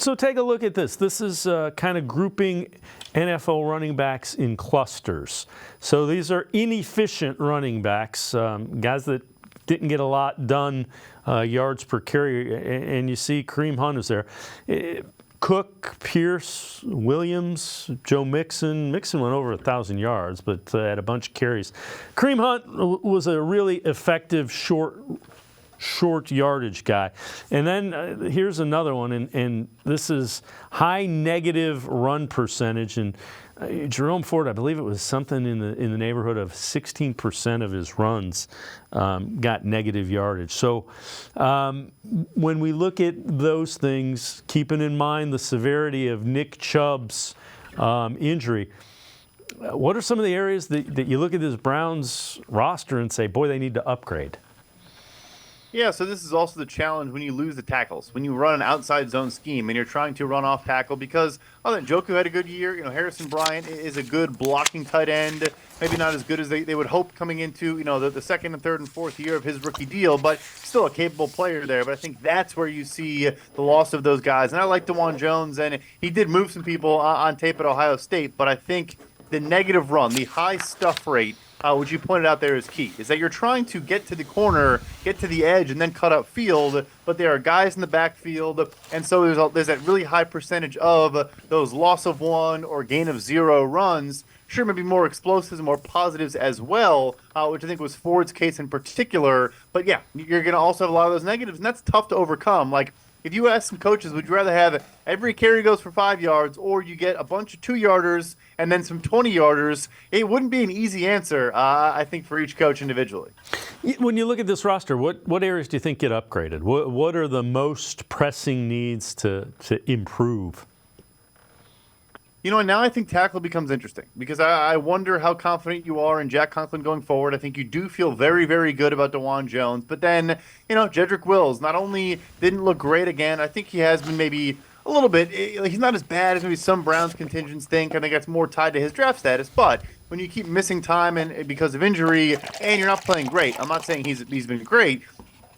So take a look at this. This is kind of grouping NFL running backs in clusters. So these are inefficient running backs, guys that didn't get a lot done yards per carry, and you see Kareem Hunt is there. Cook, Pierce, Williams, Joe Mixon. Mixon went over 1,000 yards, but had a bunch of carries. Kareem Hunt was a really effective short yardage guy. And then here's another one, and this is high negative run percentage. And Jerome Ford, I believe it was something in the neighborhood of 16% of his runs got negative yardage. So when we look at those things, keeping in mind the severity of Nick Chubb's injury, what are some of the areas that you look at this Browns roster and say, boy, they need to upgrade? Yeah, so this is also the challenge when you lose the tackles, when you run an outside zone scheme and you're trying to run off tackle, because other than Njoku had a good year, Harrison Bryant is a good blocking tight end, maybe not as good as they would hope coming into, the second and third and fourth year of his rookie deal, but still a capable player there. But I think that's where you see the loss of those guys. And I like DeJuan Jones, and he did move some people on tape at Ohio State, but I think the negative run, the high stuff rate, which you pointed out there is key, is that you're trying to get to the corner, get to the edge, and then cut up field, but there are guys in the backfield, and so there's that really high percentage of those loss of one or gain of zero runs. Sure, maybe more explosives and more positives as well, which I think was Ford's case in particular. But yeah, you're going to also have a lot of those negatives, and that's tough to overcome. Like, if you ask some coaches, would you rather have every carry goes for 5 yards or you get a bunch of 2-yarders and then some 20-yarders? It wouldn't be an easy answer, I think, for each coach individually. When you look at this roster, what areas do you think get upgraded? What are the most pressing needs to improve? And now I think tackle becomes interesting because I wonder how confident you are in Jack Conklin going forward. I think you do feel very, very good about DeJuan Jones. But then, Jedrick Wills not only didn't look great again, I think he has been maybe a little bit, he's not as bad as maybe some Browns contingents think. I think that's more tied to his draft status. But when you keep missing time and because of injury and you're not playing great, I'm not saying he's been great,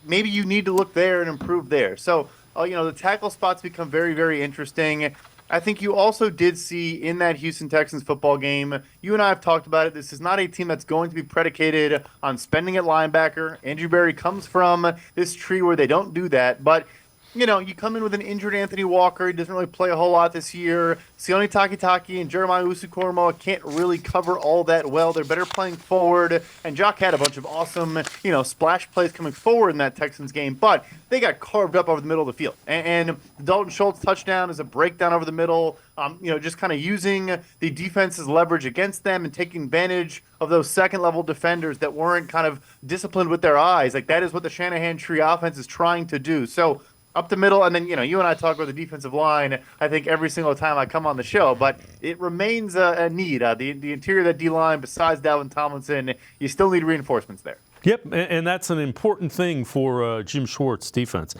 maybe you need to look there and improve there. So, the tackle spots become very, very interesting. I think you also did see in that Houston Texans football game, you and I have talked about it, this is not a team that's going to be predicated on spending at linebacker. Andrew Berry comes from this tree where they don't do that, but you come in with an injured Anthony Walker. He doesn't really play a whole lot this year. Sione Takitaki and Jeremiah Usu-Koromoa can't really cover all that well. They're better playing forward. And Jock had a bunch of awesome, splash plays coming forward in that Texans game. But they got carved up over the middle of the field. And the Dalton Schultz touchdown is a breakdown over the middle. Just kind of using the defense's leverage against them and taking advantage of those second-level defenders that weren't kind of disciplined with their eyes. Like, that is what the Shanahan tree offense is trying to do. So, up the middle, and then, you and I talk about the defensive line, I think, every single time I come on the show, but it remains a need. The interior of that D-line, besides Dalvin Tomlinson, you still need reinforcements there. Yep, and that's an important thing for Jim Schwartz's defense.